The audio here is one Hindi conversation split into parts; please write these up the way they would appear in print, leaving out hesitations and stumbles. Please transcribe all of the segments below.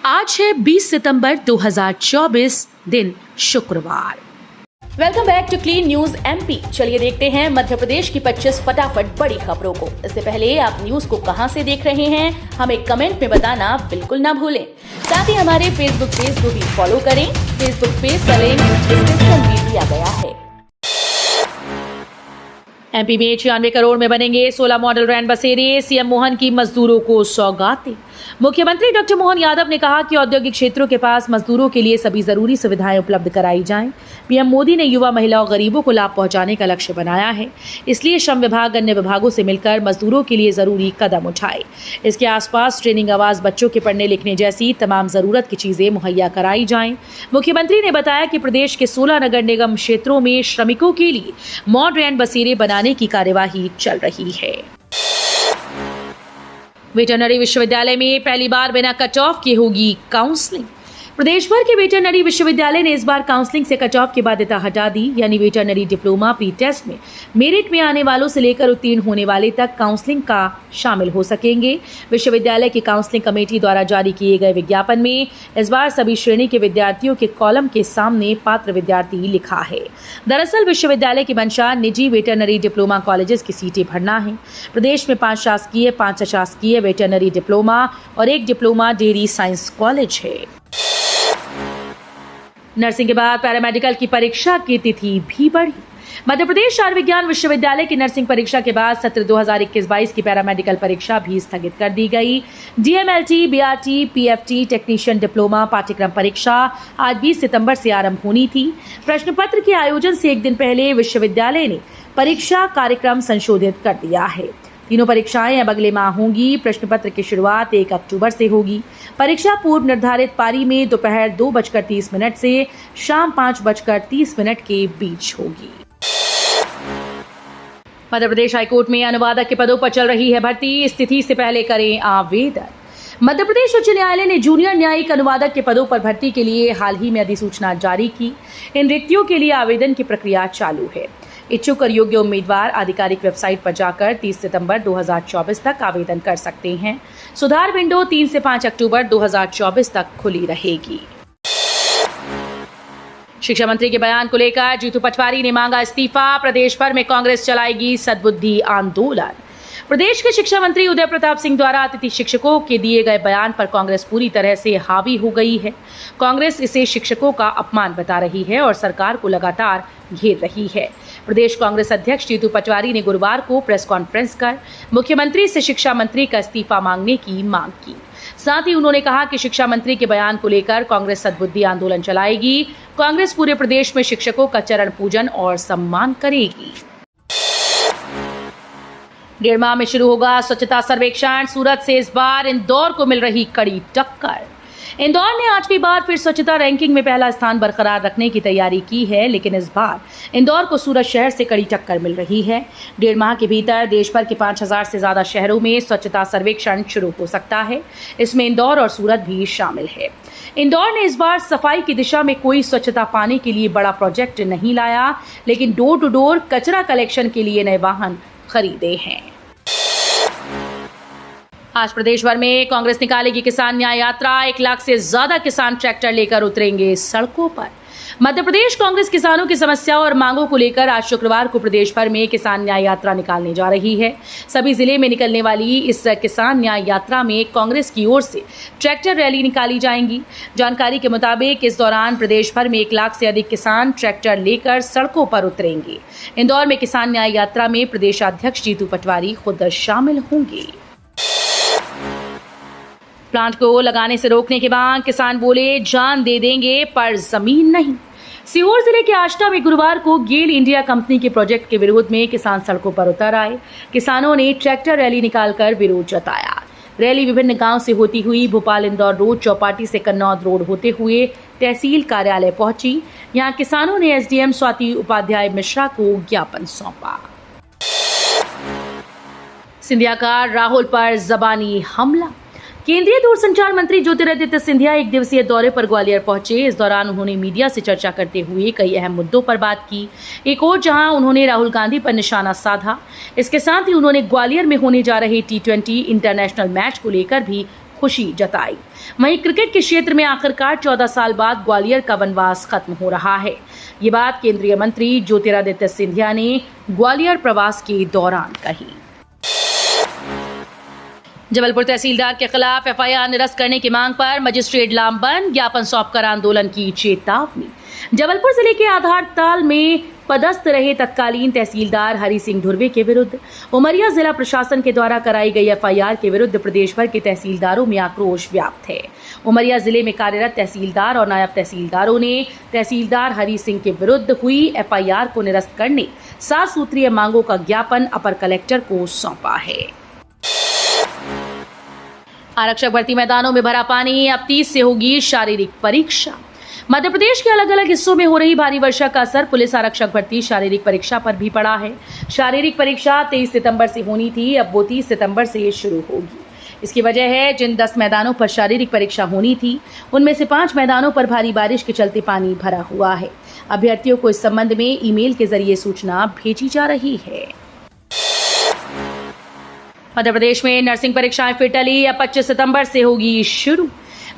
आज है 20 सितंबर 2024, दिन शुक्रवार। Welcome back to clean news MP. चलिए देखते हैं मध्य प्रदेश की 25 फटाफट बड़ी खबरों को। इससे पहले आप न्यूज को कहां से देख रहे हैं, हमें कमेंट में बताना बिल्कुल ना भूलें। साथ ही हमारे फेसबुक पेज को भी फॉलो करें। फेसबुक पेज का लिंक डिस्क्रिप्शन में दिया गया है। एमपी में 96 करोड़ में बनेंगे 16 मॉडल वैन बसेरे, सीएम मोहन की मजदूरों को सौगातें। मुख्यमंत्री डॉक्टर मोहन यादव ने कहा कि औद्योगिक क्षेत्रों के पास मजदूरों के लिए सभी जरूरी सुविधाएं उपलब्ध कराई जाएं। पीएम मोदी ने युवा, महिला और गरीबों को लाभ पहुंचाने का लक्ष्य बनाया है, इसलिए श्रम विभाग अन्य विभागों से मिलकर मजदूरों के लिए जरूरी कदम उठाए। इसके आसपास ट्रेनिंग, आवास, बच्चों के पढ़ने लिखने जैसी तमाम जरूरत की चीजें मुहैया कराई जाएं। मुख्यमंत्री ने बताया कि प्रदेश के 16 नगर निगम क्षेत्रों में श्रमिकों के लिए मॉडल वैन बसेरे बनाने की कार्यवाही चल रही है। वेटरनरी विश्वविद्यालय में पहली बार बिना कट ऑफ के होगी काउंसलिंग। प्रदेश भर के वेटरनरी विश्वविद्यालय ने इस बार काउंसलिंग से कट ऑफ की बाध्यता हटा दी, यानी वेटरनरी डिप्लोमा प्री टेस्ट में मेरिट में आने वालों से लेकर उत्तीर्ण होने वाले तक काउंसलिंग का शामिल हो सकेंगे। विश्वविद्यालय की काउंसलिंग कमेटी द्वारा जारी किए गए विज्ञापन में इस बार सभी श्रेणी के विद्यार्थियों के कॉलम के सामने पात्र विद्यार्थी लिखा है। दरअसल विश्वविद्यालय की मंशा निजी वेटरनरी डिप्लोमा कॉलेजेस की सीटें भरना है। प्रदेश में 5 शासकीय, 5 अशासकीय वेटरनरी डिप्लोमा और 1 डिप्लोमा डेयरी साइंस कॉलेज है। नर्सिंग के बाद पैरामेडिकल की परीक्षा की तिथि भी बढ़ी। मध्य प्रदेश आयुर्विज्ञान विश्वविद्यालय की नर्सिंग परीक्षा के बाद सत्र 2021-22 की पैरामेडिकल परीक्षा भी स्थगित कर दी गई। DMLT, BRT, PFT, technician diploma पाठ्यक्रम परीक्षा आज 20 सितंबर से आरंभ होनी थी। प्रश्न पत्र के आयोजन से एक दिन पहले विश्वविद्यालय ने परीक्षा कार्यक्रम संशोधित कर दिया है। तीनों परीक्षाएं अब अगले माह होंगी। प्रश्न पत्र की शुरुआत 1 अक्टूबर से होगी। परीक्षा पूर्व निर्धारित पारी में दोपहर 2:30 से शाम 5:30 के बीच होगी। मध्य प्रदेश हाईकोर्ट में अनुवादक के पदों पर चल रही है भर्ती। इस तिथि से पहले करें आवेदन। मध्य प्रदेश उच्च न्यायालय ने जूनियर न्यायिक अनुवादक के पदों पर भर्ती के लिए हाल ही में अधिसूचना जारी की। इन रिक्तियों के लिए आवेदन की प्रक्रिया चालू है। इच्छुक और योग्य उम्मीदवार आधिकारिक वेबसाइट पर जाकर 30 सितंबर 2024 तक आवेदन कर सकते हैं। सुधार विंडो 3 से 5 अक्टूबर 2024 तक खुली रहेगी। शिक्षा मंत्री के बयान को लेकर जीतू पटवारी ने मांगा इस्तीफा। प्रदेश भर में कांग्रेस चलाएगी सद्बुद्धि आंदोलन। प्रदेश के शिक्षा मंत्री उदय प्रताप सिंह द्वारा अतिथि शिक्षकों के दिए गए बयान पर कांग्रेस पूरी तरह से हावी हो गई है। कांग्रेस इसे शिक्षकों का अपमान बता रही है और सरकार को लगातार घेर रही है। प्रदेश कांग्रेस अध्यक्ष जीतू पटवारी ने गुरुवार को प्रेस कॉन्फ्रेंस कर मुख्यमंत्री से शिक्षा मंत्री का इस्तीफा मांगने की मांग की। साथ ही उन्होंने कहा कि शिक्षा मंत्री के बयान को लेकर कांग्रेस सद्बुद्धि आंदोलन चलाएगी। कांग्रेस पूरे प्रदेश में शिक्षकों का चरण पूजन और सम्मान करेगी। 1.5 माह में शुरू होगा स्वच्छता सर्वेक्षण। सूरत से इस बार इंदौर को मिल रही कड़ी टक्कर। इंदौर ने 8वीं बार फिर स्वच्छता रैंकिंग में पहला स्थान बरकरार रखने की तैयारी की है, लेकिन इस बार इंदौर को सूरत शहर से कड़ी टक्कर मिल रही है। 1.5 माह के भीतर देश भर के 5000 से ज्यादा शहरों में स्वच्छता सर्वेक्षण शुरू हो सकता है। इसमें इंदौर और सूरत भी शामिल है। इंदौर ने इस बार सफाई की दिशा में कोई स्वच्छता पाने के लिए बड़ा प्रोजेक्ट नहीं लाया, लेकिन डोर टू डोर कचरा कलेक्शन के लिए नए वाहन खरीदे हैं। आज प्रदेश भर में कांग्रेस निकालेगी किसान न्याय यात्रा। 1 लाख से ज्यादा किसान ट्रैक्टर लेकर उतरेंगे सड़कों पर। मध्य प्रदेश कांग्रेस किसानों की समस्याओं और मांगों को लेकर आज शुक्रवार को प्रदेश भर में किसान न्याय यात्रा निकालने जा रही है। सभी जिले में निकलने वाली इस किसान न्याय यात्रा में कांग्रेस की ओर से ट्रैक्टर रैली निकाली जाएंगी। जानकारी के मुताबिक इस दौरान प्रदेश भर में 1 लाख से अधिक किसान ट्रैक्टर लेकर सड़कों पर उतरेंगे। इंदौर में किसान न्याय यात्रा में प्रदेशाध्यक्ष जीतू पटवारी खुद शामिल होंगे। प्लांट को लगाने से रोकने के बाद किसान बोले जान दे देंगे पर जमीन नहीं। सीहोर जिले के आष्टा में गुरुवार को गेल इंडिया कंपनी के प्रोजेक्ट के विरोध में किसान सड़कों पर उतर आए। किसानों ने ट्रैक्टर रैली निकालकर विरोध जताया। रैली विभिन्न गांव से होती हुई भोपाल इंदौर रोड, चौपाटी से कन्नौद रोड होते हुए तहसील कार्यालय पहुंची। यहां किसानों ने एसडीएम स्वाति उपाध्याय मिश्रा को ज्ञापन सौंपा। सिंधिया का राहुल पर जबानी हमला। केंद्रीय दूरसंचार मंत्री ज्योतिरादित्य सिंधिया 1 दिवसीय दौरे पर ग्वालियर पहुंचे। इस दौरान उन्होंने मीडिया से चर्चा करते हुए कई अहम मुद्दों पर बात की। एक और जहां उन्होंने राहुल गांधी पर निशाना साधा, इसके साथ ही उन्होंने ग्वालियर में होने जा रहे T20 इंटरनेशनल मैच को लेकर भी खुशी जताई। वहीं क्रिकेट के क्षेत्र में आखिरकार 14 साल बाद ग्वालियर का वनवास खत्म हो रहा है। ये बात केंद्रीय मंत्री ज्योतिरादित्य सिंधिया ने ग्वालियर प्रवास के दौरान कही। जबलपुर तहसीलदार के खिलाफ एफआईआर निरस्त करने की मांग पर मजिस्ट्रेट लामबंद, ज्ञापन सौंपकर आंदोलन की चेतावनी। जबलपुर जिले के आधारताल में पदस्थ रहे तत्कालीन तहसीलदार हरि सिंह धुर्वे के विरुद्ध उमरिया जिला प्रशासन के द्वारा कराई गई एफआईआर के विरुद्ध प्रदेश भर के तहसीलदारों में आक्रोश व्याप्त है। उमरिया जिले में कार्यरत तहसीलदार और नायब तहसीलदारों ने तहसीलदार हरि सिंह के विरुद्ध हुई एफआईआर को निरस्त करने 7 सूत्रीय मांगों का ज्ञापन अपर कलेक्टर को सौंपा है। आरक्षक भर्ती मैदानों में भरा पानी, अब 30 से होगी शारीरिक परीक्षा। मध्य प्रदेश के अलग अलग हिस्सों में हो रही भारी वर्षा का असर पुलिस आरक्षक भर्ती शारीरिक परीक्षा पर भी पड़ा है। शारीरिक परीक्षा 23 सितंबर से होनी थी, अब वो 30 सितंबर से शुरू होगी। इसकी वजह है जिन 10 मैदानों पर शारीरिक परीक्षा होनी थी उनमें से 5 मैदानों पर भारी बारिश के चलते पानी भरा हुआ है। अभ्यर्थियों को इस संबंध में ईमेल के जरिए सूचना भेजी जा रही है। मध्य प्रदेश में नर्सिंग परीक्षाएं फिर टली, अब 25 सितंबर से होगी शुरू।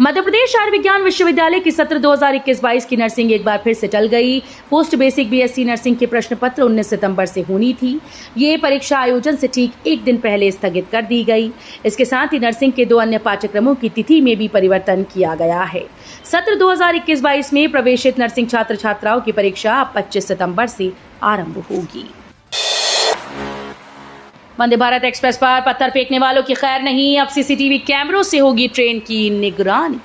मध्य प्रदेश आयुर्विज्ञान विश्वविद्यालय की सत्र 2021-22 की नर्सिंग एक बार फिर से टल गई। पोस्ट बेसिक बीएससी नर्सिंग के प्रश्न पत्र 19 सितंबर से होनी थी। ये परीक्षा आयोजन से ठीक एक दिन पहले स्थगित कर दी गई। इसके साथ ही नर्सिंग के 2 अन्य पाठ्यक्रमों की तिथि में भी परिवर्तन किया गया है। सत्र 2021-22 में प्रवेशित नर्सिंग छात्र छात्राओं की परीक्षा अब 25 सितंबर से आरंभ होगी। वंदे भारत एक्सप्रेस पर पत्थर फेंकने वालों की खैर नहीं, अब सीसीटीवी कैमरों से होगी ट्रेन की निगरानी।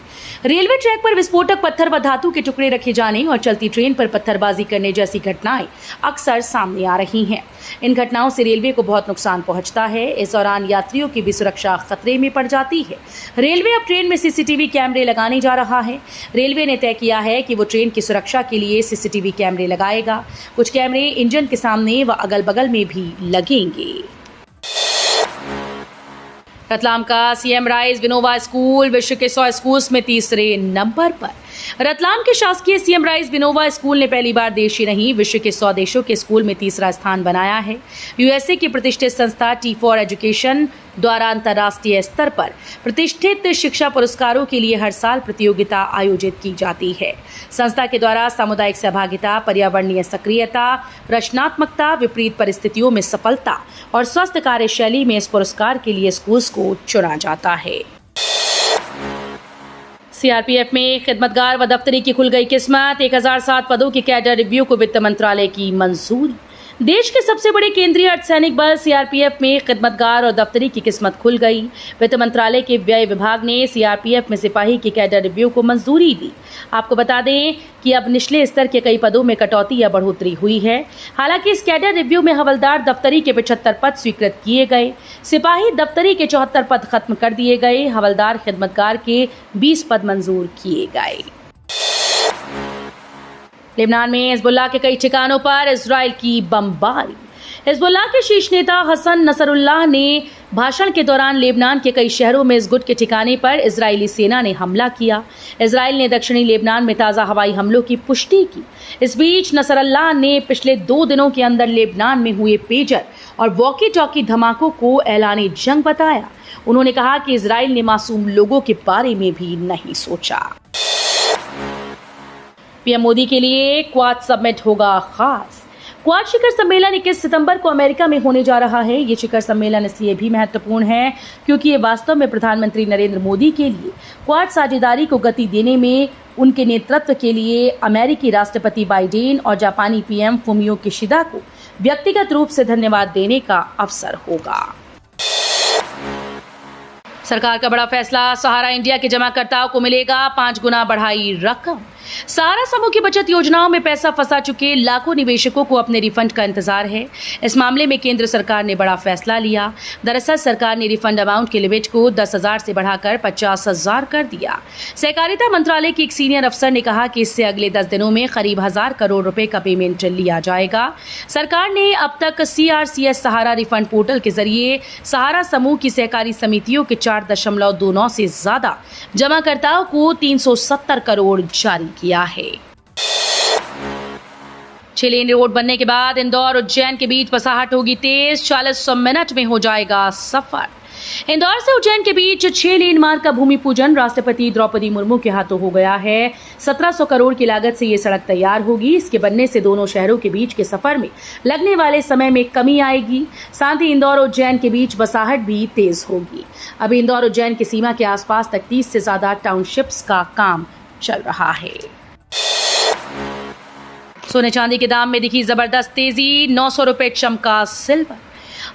रेलवे ट्रैक पर विस्फोटक पत्थर व धातु के टुकड़े रखे जाने और चलती ट्रेन पर पत्थरबाजी करने जैसी घटनाएं अक्सर सामने आ रही हैं। इन घटनाओं से रेलवे को बहुत नुकसान पहुंचता है। इस दौरान यात्रियों की भी सुरक्षा खतरे में पड़ जाती है। रेलवे अब ट्रेन में सीसीटीवी कैमरे लगाने जा रहा है। रेलवे ने तय किया है कि वो ट्रेन की सुरक्षा के लिए सीसीटीवी कैमरे लगाएगा। कुछ कैमरे इंजन के सामने व अगल बगल में भी लगेंगे। रतलाम का सीएम राइज विनोवा स्कूल विश्व के 100 स्कूल्स में तीसरे नंबर पर। रतलाम के शासकीय सीएम राइज विनोवा स्कूल ने पहली बार देश ही नहीं विश्व के 100 देशों के स्कूल में तीसरा स्थान बनाया है। यूएसए की प्रतिष्ठित संस्था T4 एजुकेशन द्वारा अंतर्राष्ट्रीय स्तर पर प्रतिष्ठित शिक्षा पुरस्कारों के लिए हर साल प्रतियोगिता आयोजित की जाती है। संस्था के द्वारा सामुदायिक सहभागिता, पर्यावरणीय सक्रियता, रचनात्मकता, विपरीत परिस्थितियों में सफलता और स्वस्थ कार्यशैली में इस पुरस्कार के लिए स्कूल्स को चुना जाता है। सीआरपीएफ में खिदमतगार व दफ्तरी की खुल गई किस्मत। 1007 पदों के कैडर रिव्यू को वित्त मंत्रालय की मंजूरी। देश के सबसे बड़े केंद्रीय अर्धसैनिक बल सीआरपीएफ में खिदमतगार और दफ्तरी की किस्मत खुल गई। वित्त मंत्रालय के व्यय विभाग ने सीआरपीएफ में सिपाही की कैडर रिव्यू को मंजूरी दी। आपको बता दें कि अब निचले स्तर के कई पदों में कटौती या बढ़ोतरी हुई है। हालांकि इस कैडर रिव्यू में हवलदार दफ्तरी के 75 पद स्वीकृत किए गए, सिपाही दफ्तरी के 74 पद खत्म कर दिए गए, हवलदार खिदमतगार के 20 पद मंजूर किए गए। लेबनान में हिजबुल्लाह के कई ठिकानों पर इजराइल की बमबारी। हिजबुल्लाह के शीर्ष नेता हसन नसरुल्लाह ने भाषण के दौरान लेबनान के कई शहरों में इस गुट के ठिकाने पर इजरायली सेना ने हमला किया। इजराइल ने दक्षिणी लेबनान में ताज़ा हवाई हमलों की पुष्टि की। इस बीच नसरुल्लाह ने पिछले 2 दिनों के अंदर लेबनान में हुए पेजर और वॉकी टॉकी धमाकों को ऐलानी जंग बताया। उन्होंने कहा कि इजराइल ने मासूम लोगों के बारे में भी नहीं सोचा। पीएम मोदी के लिए क्वाड समिट होगा खास। क्वाड शिखर सम्मेलन 21 सितंबर को अमेरिका में होने जा रहा है। ये शिखर सम्मेलन इसलिए भी महत्वपूर्ण है क्योंकि ये वास्तव में प्रधानमंत्री नरेंद्र मोदी के लिए क्वाड साझेदारी को गति देने में उनके नेतृत्व के लिए अमेरिकी राष्ट्रपति बाइडेन और जापानी पीएम फुमियो किशिदा को व्यक्तिगत रूप से धन्यवाद देने का अवसर होगा। सरकार का बड़ा फैसला, सहारा इंडिया के जमाकर्ताओं को मिलेगा 5 गुना बढ़ाई रकम। सहारा समूह की बचत योजनाओं में पैसा फंसा चुके लाखों निवेशकों को अपने रिफंड का इंतजार है। इस मामले में केंद्र सरकार ने बड़ा फैसला लिया। दरअसल सरकार ने रिफंड अमाउंट की लिमिट को 10,000 से बढ़ाकर 50,000 कर दिया। सहकारिता मंत्रालय के एक सीनियर अफसर ने कहा कि इससे अगले 10 दिनों में करीब 1,000 करोड़ रुपए का पेमेंट लिया जाएगा। सरकार ने अब तक CRCS सहारा रिफंड पोर्टल के जरिए सहारा समूह की सहकारी समितियों के 4.29 से ज्यादा जमाकर्ताओं को 370 करोड़ जारी किया है। 6 लेन रोड बनने के बाद इंदौर उज्जैन के बीच बसाहट होगी तेज। 40 मिनट में हो जाएगा सफर। इंदौर से उज्जैन के बीच 6 लेन मार्ग का भूमि पूजन राष्ट्रपति द्रौपदी मुर्मू के हाथों हो गया है। 1700 करोड़ की लागत से ये सड़क तैयार होगी। इसके बनने से दोनों शहरों के बीच के सफर में लगने वाले समय में कमी आएगी। साथ ही इंदौर और उज्जैन के बीच बसाहट भी तेज होगी। अभी इंदौर उज्जैन की सीमा के आसपास तक 30 से ज्यादा टाउनशिप्स का काम चल रहा है। सोने चांदी के दाम में दिखी जबरदस्त तेजी, 900 रुपए चमका सिल्वर।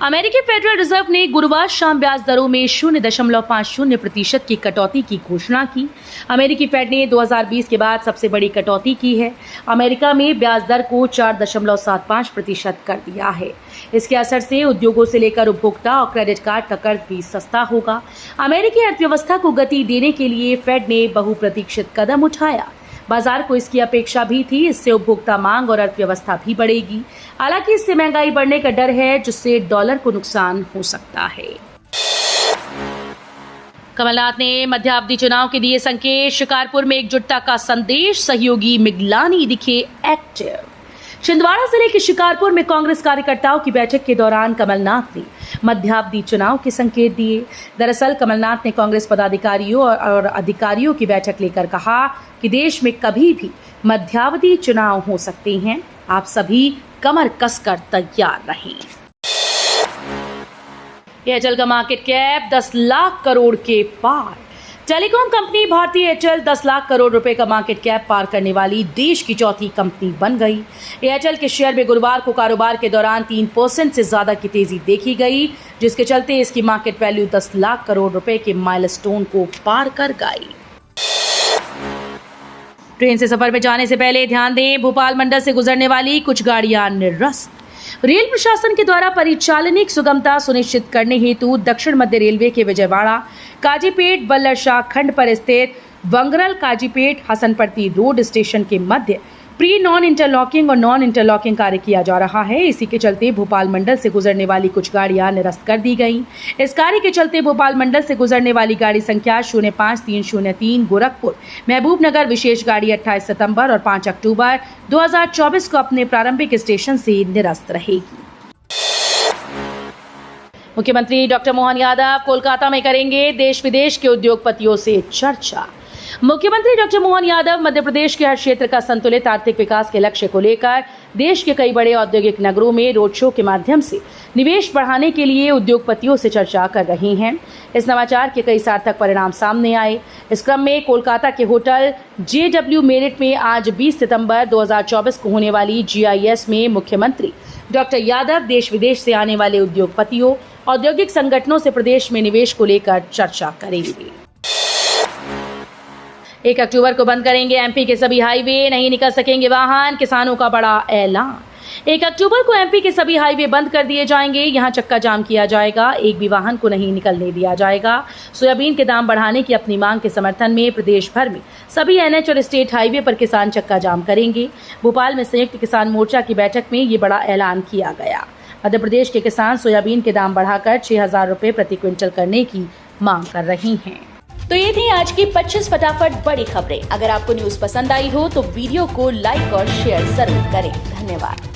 अमेरिकी फेडरल रिजर्व ने गुरुवार शाम ब्याज दरों में 0.50% की कटौती की घोषणा की। अमेरिकी फेड ने 2020 के बाद सबसे बड़ी कटौती की है। अमेरिका में ब्याज दर को 4.75% कर दिया है। इसके असर से उद्योगों से लेकर उपभोक्ता और क्रेडिट कार्ड का कर्ज भी सस्ता होगा। अमेरिकी अर्थव्यवस्था को गति देने के लिए फेड ने बहुप्रतीक्षित कदम उठाया। बाजार को इसकी अपेक्षा भी थी। इससे उपभोक्ता मांग और अर्थव्यवस्था भी बढ़ेगी। हालांकि इससे महंगाई बढ़ने का डर है, जिससे डॉलर को नुकसान हो सकता है। कमलनाथ ने मध्यावधि चुनाव के दिए संकेत, शिकारपुर में एकजुटता का संदेश, सहयोगी मिगलानी दिखे एक्टिव। छिंदवाड़ा जिले के शिकारपुर में कांग्रेस कार्यकर्ताओं की बैठक के दौरान कमलनाथ ने मध्यावधि चुनाव के संकेत दिए। दरअसल कमलनाथ ने कांग्रेस पदाधिकारियों और अधिकारियों की बैठक लेकर कहा कि देश में कभी भी मध्यावधि चुनाव हो सकते हैं। आप सभी कमर कसकर तैयार रहें। एयरटेल का मार्केट कैप 10 लाख करोड़ के पार। Telecom company Bharti Airtel 10 lakh crore रुपए का मार्केट कैप पार करने वाली देश की चौथी कंपनी बन गई। एयरटेल के शेयर में गुरुवार को कारोबार के दौरान 3% से ज्यादा की तेजी देखी गई, जिसके चलते इसकी मार्केट वैल्यू 10 लाख करोड़ रुपए के माइलस्टोन को पार कर गई। ट्रेन से सफर में जाने से पहले ध्यान दें, भोपाल मंडल से गुजरने वाली कुछ गाड़ियां निरस्त। रेल प्रशासन के द्वारा परिचालनिक सुगमता सुनिश्चित करने हेतु दक्षिण मध्य रेलवे के विजयवाड़ा काजीपेट बल्लर शाह खंड पर स्थित वंगरल काजीपेट हसनपट्टी रोड स्टेशन के मध्य प्री नॉन इंटरलॉकिंग और नॉन इंटरलॉकिंग कार्य किया जा रहा है। इसी के चलते भोपाल मंडल से गुजरने वाली कुछ गाड़ियां निरस्त कर दी गई। इस कार्य के चलते भोपाल मंडल से गुजरने वाली गाड़ी संख्या 05303 गोरखपुर महबूब नगर विशेष गाड़ी 28 सितंबर और 5 अक्टूबर 2024 को अपने प्रारंभिक स्टेशन से निरस्त रहेगी। मुख्यमंत्री डॉक्टर मोहन यादव कोलकाता में करेंगे देश विदेश के उद्योगपतियों से चर्चा। मुख्यमंत्री डॉक्टर मोहन यादव मध्य प्रदेश के हर क्षेत्र का संतुलित आर्थिक विकास के लक्ष्य को लेकर देश के कई बड़े औद्योगिक नगरों में रोड शो के माध्यम से निवेश बढ़ाने के लिए उद्योगपतियों से चर्चा कर रहे हैं। इस नवाचार के कई सार्थक परिणाम सामने आए। इस क्रम में कोलकाता के होटल JW मेरिट में आज 20 सितंबर 2024 को होने वाली GIS में मुख्यमंत्री डॉक्टर यादव देश विदेश से आने वाले उद्योगपतियों, औद्योगिक संगठनों से प्रदेश में निवेश को लेकर चर्चा करेंगे। 1 अक्टूबर को बंद करेंगे MP के सभी हाईवे, नहीं निकल सकेंगे वाहन, किसानों का बड़ा ऐलान। 1 अक्टूबर को MP के सभी हाईवे बंद कर दिए जाएंगे। यहां चक्का जाम किया जाएगा, एक भी वाहन को नहीं निकलने दिया जाएगा। सोयाबीन के दाम बढ़ाने की अपनी मांग के समर्थन में प्रदेश भर में सभी NH और स्टेट हाईवे पर किसान चक्का जाम करेंगे। भोपाल में संयुक्त किसान मोर्चा की बैठक में ये बड़ा ऐलान किया गया। मध्य प्रदेश के किसान सोयाबीन के दाम बढ़ाकर 6000 रुपए प्रति क्विंटल करने की मांग कर रही हैं। तो ये थी आज की 25 फटाफट बड़ी खबरें। अगर आपको न्यूज पसंद आई हो तो वीडियो को लाइक और शेयर जरूर करें। धन्यवाद।